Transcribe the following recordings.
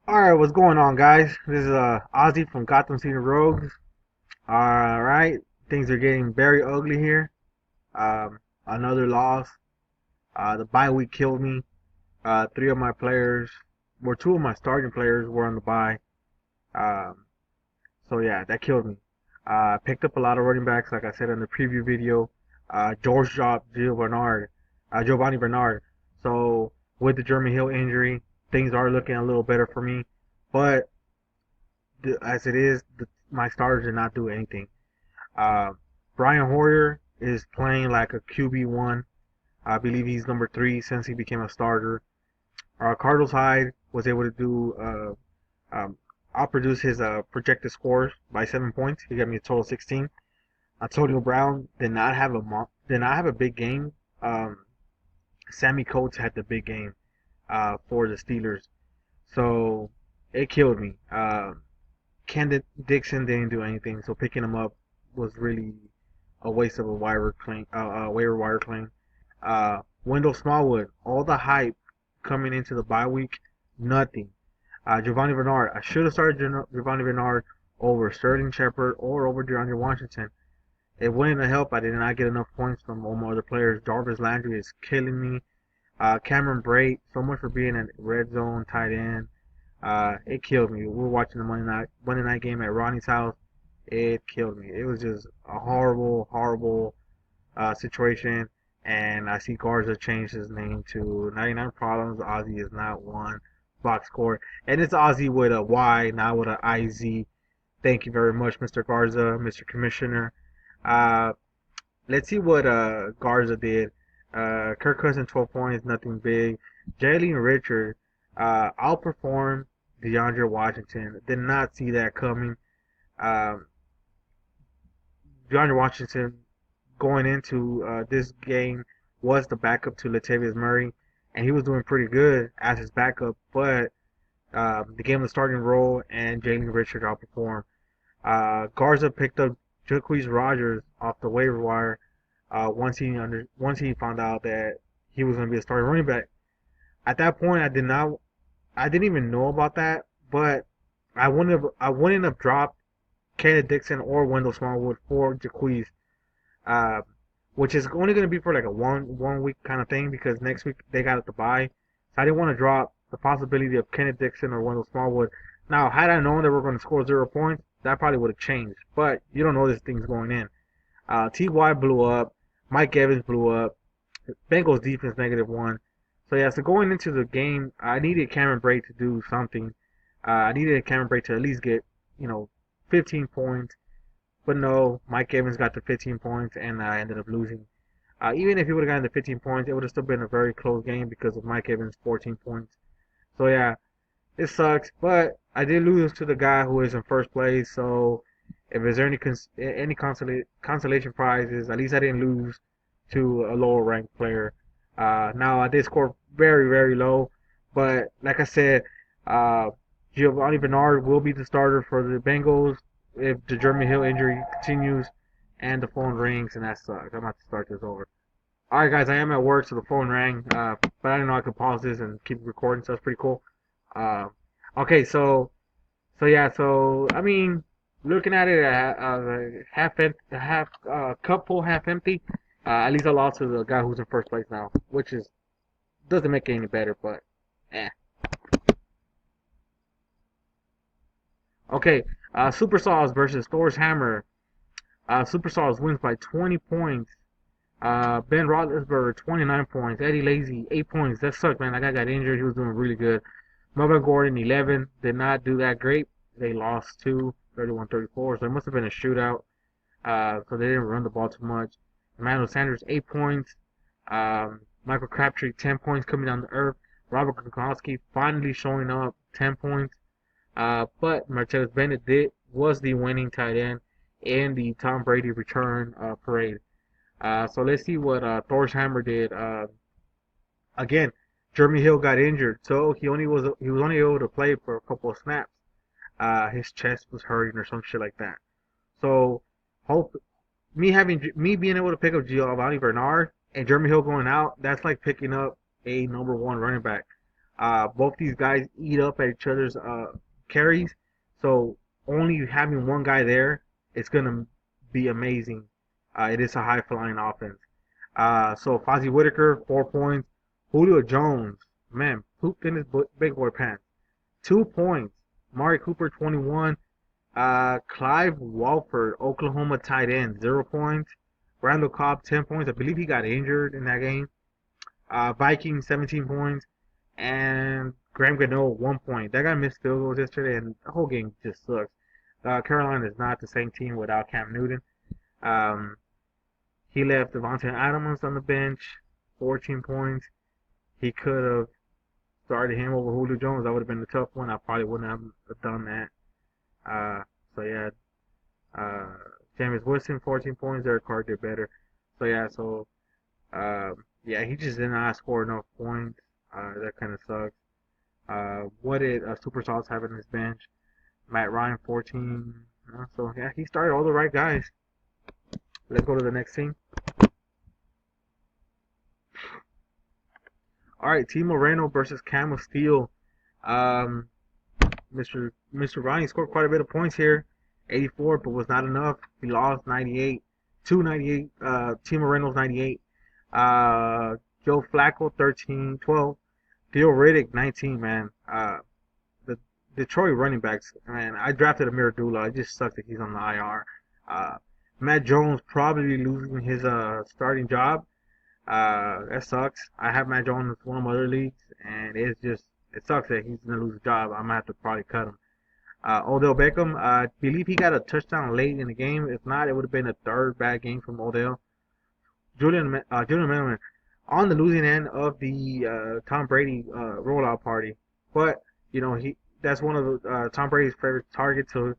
Alright, what's going on, guys? This is Ozzy from Gotham City Rogues. Alright, things are getting very ugly here. Another loss. The bye week killed me. Three of my players, or two of my starting players were on the bye. Um, so yeah, that killed me. Picked up a lot of running backs, like I said in the preview video. George dropped Giovanni Bernard. So with the German Hill injury, things are looking a little better for me. But as it is, my starters did not do anything. Uh, Brian Hoyer is playing like a QB1. I believe he's number three since he became a starter. Carlos Hyde was able to do outproduce his projected scores by 7 points. He got me a total of 16. Antonio Brown did not have a big game. Um, Sammy Coates had the big game for the Steelers, so it killed me. Kendon Dixon didn't do anything, so picking him up was really a waste of a waiver wire claim. Wendell Smallwood, all the hype coming into the bye week, nothing. Giovanni Bernard, I should have started Giovanni Bernard over Sterling Shepard or over DeAndre Washington. It wouldn't have helped. I did not get enough points from all my other players. Jarvis Landry is killing me. Cameron Brate, so much for being a red zone tight end. It killed me. We were watching the Monday night game at Ronnie's house. It killed me. It was just a horrible, horrible situation. And I see Garza changed his name to 99 Problems. Ozzy is not one box score. And it's Ozzy with a Y, not with a IZ. Thank you very much, Mr. Garza, Mr. Commissioner. Uh, let's see what Garza did. Kirk Cousins 12 points, nothing big. Jalen Richard outperformed DeAndre Washington. Did not see that coming. Um, DeAndre Washington going into this game was the backup to Latavius Murray, and he was doing pretty good as his backup. But the game was starting role, and Jalen Richard outperformed. Garza picked up Rouges off the waiver wire once he found out that he was going to be a starting running back. At that point, I didn't even know about that, but I wouldn't have dropped Kenneth Dixon or Wendell Smallwood for Jaquez, uh, which is only going to be for like a one week kind of thing because next week they got it to buy. So I didn't want to drop the possibility of Kenneth Dixon or Wendell Smallwood. Now, had I known that we're going to score 0 points, that probably would have changed. But you don't know this thing's going in. Ty blew up. Mike Evans blew up. Bengals defense -1. So yeah, so going into the game, I needed Cameron Brate to do something. I needed Cameron Brate to at least get, 15 points. But no, Mike Evans got the 15 points, and I ended up losing. Even if he would have gotten the 15 points, it would have still been a very close game because of Mike Evans' 14 points. So yeah, it sucks, but I did lose to the guy who is in first place. So if there's any consolation prizes, at least I didn't lose to a lower ranked player. Now I did score very very low, but like I said, uh, Giovanni Bernard will be the starter for the Bengals if the Jeremy Hill injury continues and the phone rings, and that sucks. I'm about to start this over. All right, guys, I am at work, so the phone rang, but I didn't know I could pause this and keep recording, so that's pretty cool. Uh, okay, so yeah, so I mean, looking at it, half cup full, half empty. At least I lost to the guy who's in first place now, which is doesn't make it any better, but eh. Okay, Super Sauce versus Thor's Hammer. Super Sauce wins by 20 points. Ben Roethlisberger 29 points. Eddie Lacy 8 points. That sucked, man. That guy got injured. He was doing really good. Melvin Gordon 11 did not do that great. They lost 31-34, so it must have been a shootout. So they didn't run the ball too much. Emmanuel Sanders 8 points. Michael Crabtree 10 points coming down the earth. Robert Gronkowski finally showing up 10 points. But Martellus Bennett was the winning tight end in the Tom Brady return parade. So let's see what Thor's Hammer did. Again, Jeremy Hill got injured, so he was only able to play for a couple of snaps. His chest was hurting or some shit like that. So hope me being able to pick up Giovanni Bernard and Jeremy Hill going out, that's like picking up a number one running back. Both these guys eat up at each other's carries, so only having one guy there is gonna be amazing. It is a high flying offense. So Fozzie Whitaker 4 points. Julio Jones, man, pooped in his big boy pants. 2 points. Mari Cooper 21. Clive Walford, Oklahoma tight end, 0 points. Randall Cobb 10 points. I believe he got injured in that game. Vikings 17 points. And Graham Gano 1 point. That guy missed field goals yesterday, and the whole game just sucks. Carolina is not the same team without Cam Newton. Um, he left Devontae Adams on the bench, 14 points. He could have started him over Julio Jones. That would have been a tough one. I probably wouldn't have done that. Uh, so yeah, uh, Jameis Winston 14 points. Derek Carr did better. So yeah, yeah, he just did not score enough points. That kind of sucks. What did Super Sauce have in his bench? Matt Ryan 14. So yeah, he started all the right guys. Let's go to the next team. All right, Team Moreno versus Cam Steele. Um, Mr. Ryan scored quite a bit of points here, 84, but was not enough. He lost 98, 298. Team Moreno's 98. Joe Flacco 13, 12. Theo Riddick 19. Man, the Detroit running backs. Man, I drafted Amir Abdullah. It just sucks that he's on the IR. Matt Jones probably losing his starting job. That sucks. I have Matt Jones in one of my other leagues, and it sucks that he's gonna lose a job. I'm gonna have to probably cut him. Odell Beckham, I believe he got a touchdown late in the game. If not, it would have been a third bad game from Odell. Julian Edelman on the losing end of the Tom Brady rollout party, but he that's one of the Tom Brady's favorite targets. So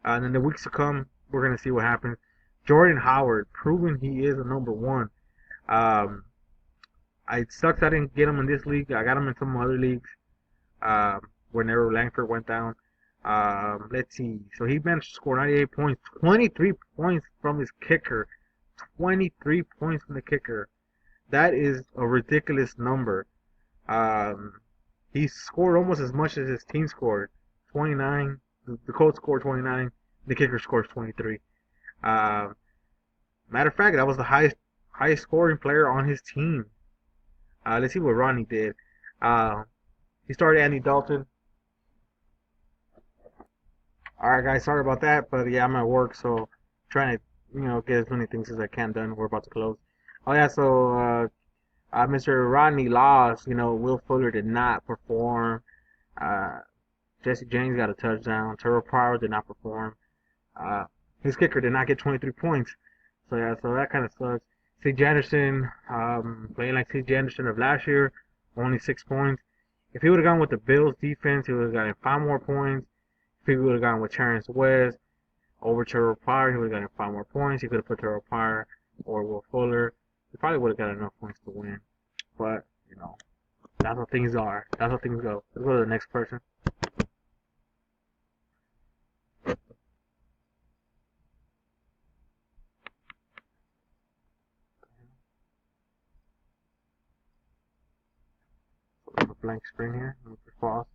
in the weeks to come, we're gonna see what happens. Jordan Howard, proving he is a number one. Um, I sucks I didn't get him in this league. I got him in some other leagues. Whenever Langford went down. Let's see. So he managed to score 98 points, 23 points from his kicker, 23 points from the kicker. That is a ridiculous number. Um, he scored almost as much as his team scored, 29. The coach scored 29. The kicker scores 23. Uh, Matter of fact, that was the highest scoring player on his team. Let's see what Ronnie did. Uh, he started Andy Dalton. All right, guys, sorry about that, but yeah, I'm at work, so trying to get as many things as I can done. We're about to close. Oh yeah, so Mr. Rodney lost. Will Fuller did not perform. Uh, Jesse James got a touchdown. Terrell Pryor did not perform. Uh, his kicker did not get 23 points. So yeah, so that kind of sucks. C.J. Anderson, playing like C.J. Anderson of last year, only 6 points. If he would have gone with the Bills defense, he would have gotten 5 more points. If he would have gone with Terrence West over Terrell Pryor, he would have gotten 5 more points. He could have put Terrell Pryor or Will Fuller. He probably would have got enough points to win. But, that's how things are. That's how things go. Let's go to the next person. A blank screen here. Pause.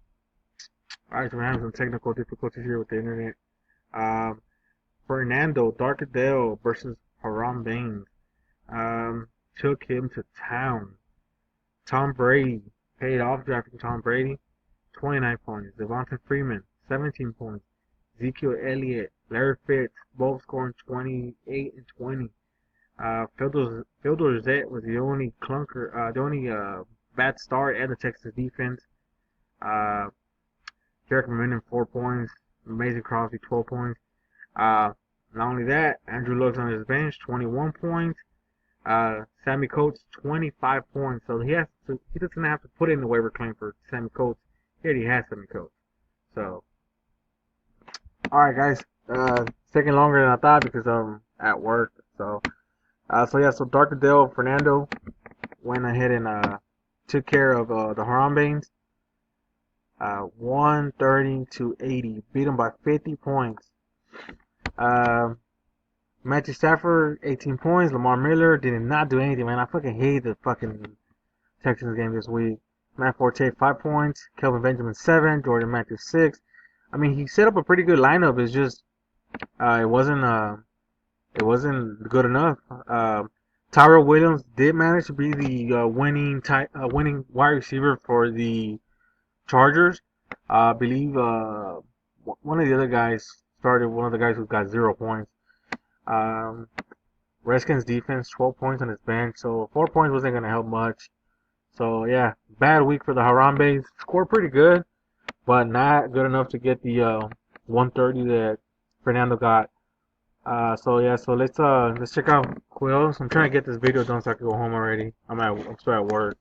Alright, so we're having some technical difficulties here with the internet. Um, Fernando Darkadale versus Haram Baines. Took him to town. Tom Brady paid off drafting Tom Brady. 29 points. Devonta Freeman, 17 points. Ezekiel Elliott, Larry Fitz, both scoring 28 and 20. Phil Dorsett was the only bad start at the Texas defense. Uh, Jarek McMillan, 4 points. Amazing Crosby, 12 points. Not only that, Andrew Luck's on his bench, 21 points. Sammy Coates, 25 points. So he doesn't have to put in the waiver claim for Sammy Coates. He already has Sammy Coates. So, all right, guys. Taking longer than I thought because I'm at work. So yeah. So Darkadale Fernando went ahead and took care of the Harambeans. 130 to 80. Beat them by 50 points. Matthew Stafford, 18 points. Lamar Miller did not do anything, man. I fucking hate the fucking Texans game this week. Matt Forte 5 points, Kelvin Benjamin 7, Jordan Matthews 6. I mean, he set up a pretty good lineup. It's just it wasn't good enough. Tyrell Williams did manage to be the winning wide receiver for the Chargers. I believe one of the other guys started. One of the guys who got 0 points. Um, Redskins defense 12 points on his bench, so 4 points wasn't gonna help much. So yeah, bad week for the Harambe's. Scored pretty good, but not good enough to get the 130 that Fernando got. So yeah, so let's check out who else. I'm trying to get this video done so I can go home already. I'm still at work.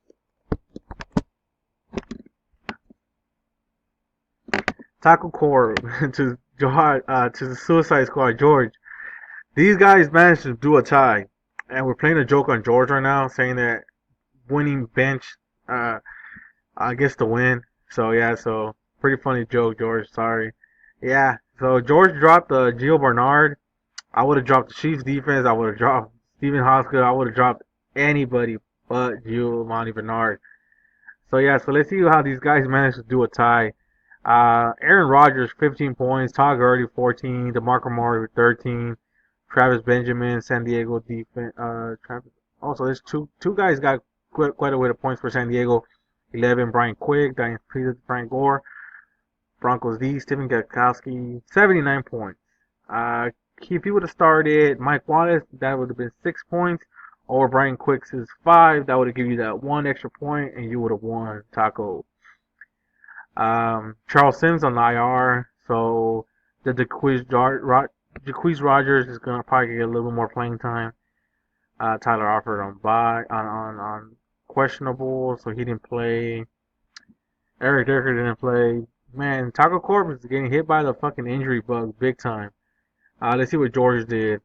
Taco Core to the Suicide Squad George. These guys managed to do a tie, and we're playing a joke on George right now, saying that winning bench uh I guess to win. So yeah, so pretty funny joke, George. Sorry. Yeah. So George dropped Gio Bernard. I would have dropped the Chiefs defense. I would have dropped Steven Hoskins. I would have dropped anybody but Giovanni Bernard. So yeah, so let's see how these guys managed to do a tie. Aaron Rodgers 15 points, Todd Gurley 14, DeMarco Murray with 13, Travis Benjamin, San Diego defense. Also, there's two guys got quite a bit of points for San Diego. 11, Brian Quick, Diane Peters, Frank Gore, Broncos D, Stephen Gakowski, 79 points. If he would have started Mike Wallace, that would have been 6 points. Or Brian Quick's is 5, that would have given you that one extra point, and you would have won, Taco. Charles Sims on the IR, so the Jaquiz Rogers is gonna probably get a little more playing time. Tyler Alford on questionable, so he didn't play. Eric Decker didn't play. Man, Taco Corp is getting hit by the fucking injury bug big time. Let's see what George did.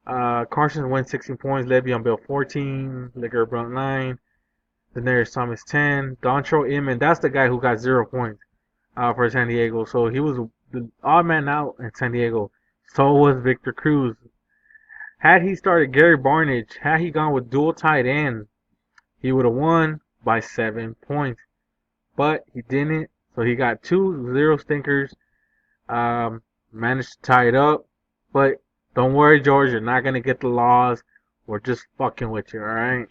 Carson went 16 points, Le'Veon Bell 14, Liger Brown 9, Daenerys Thomas 10, Dontrell Inman, that's the guy who got 0 points for San Diego. So he was the odd man out in San Diego. So was Victor Cruz. Had he started Gary Barnage, had he gone with dual tight end, he would have won by 7 points. But he didn't. So he got 2 0 stinkers. Managed to tie it up. But don't worry, George, you're not going to get the loss. We're just fucking with you, alright?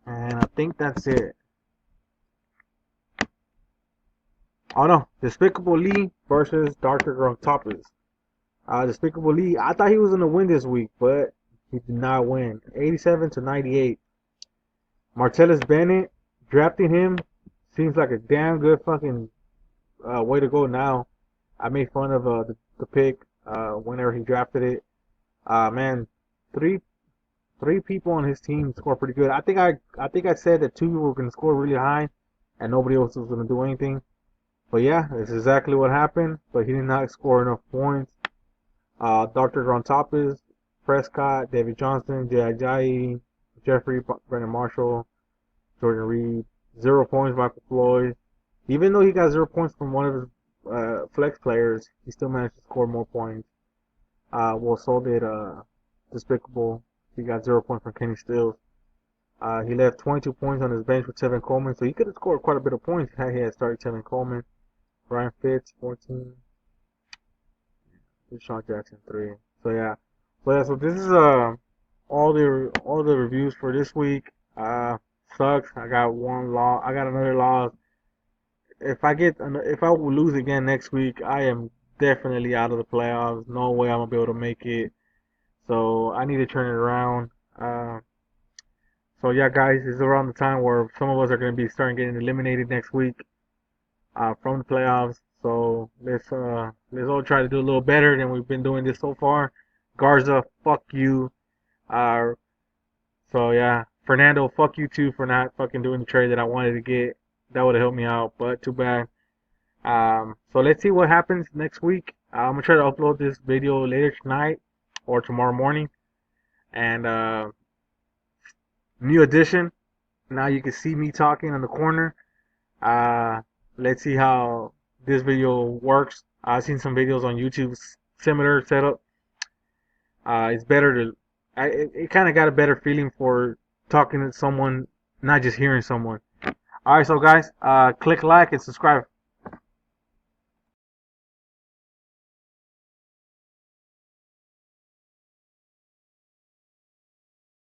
And I think that's it. Oh no, Despicable Lee versus Dr. Grunktoppers. Despicable Lee, I thought he was gonna win this week, but he did not win. 87 to 98. Martellus Bennett, drafting him seems like a damn good fucking way to go now. I made fun of the pick whenever he drafted it. Man, three three people on his team scored pretty good. I think I said that two were gonna score really high, and nobody else was gonna do anything. But yeah, that's exactly what happened. But he did not score enough points. Dr. Grontopis, Prescott, David Johnson, Jay Ajayi, Jeffrey, Brandon Marshall, Jordan Reed, 0 points, Michael Floyd. Even though he got 0 points from one of his flex players, he still managed to score more points. Well, so did Despicable. He got 0 points from Kenny Stills. He left 22 points on his bench with Tevin Coleman, so he could have scored quite a bit of points had he had started Tevin Coleman. Ryan Fitz, 14. Deshaun Jackson, 3. So this is all the reviews for this week. Sucks. I got one loss. I got another loss. If I will lose again next week, I am definitely out of the playoffs. No way I'm gonna be able to make it. So I need to turn it around. So yeah, guys, it's around the time where some of us are gonna be starting getting eliminated next week from the playoffs. So let's all try to do a little better than we've been doing this so far. Garza, fuck you. Uh, so yeah, Fernando, fuck you too for not fucking doing the trade that I wanted to get. That would have helped me out, but too bad. So let's see what happens next week. I'm gonna try to upload this video later tonight or tomorrow morning. And new edition. Now you can see me talking in the corner. Uh, let's see how this video works. I've seen some videos on YouTube similar setup. It's better to. It kind of got a better feeling for talking to someone, not just hearing someone. All right, so guys, click like and subscribe.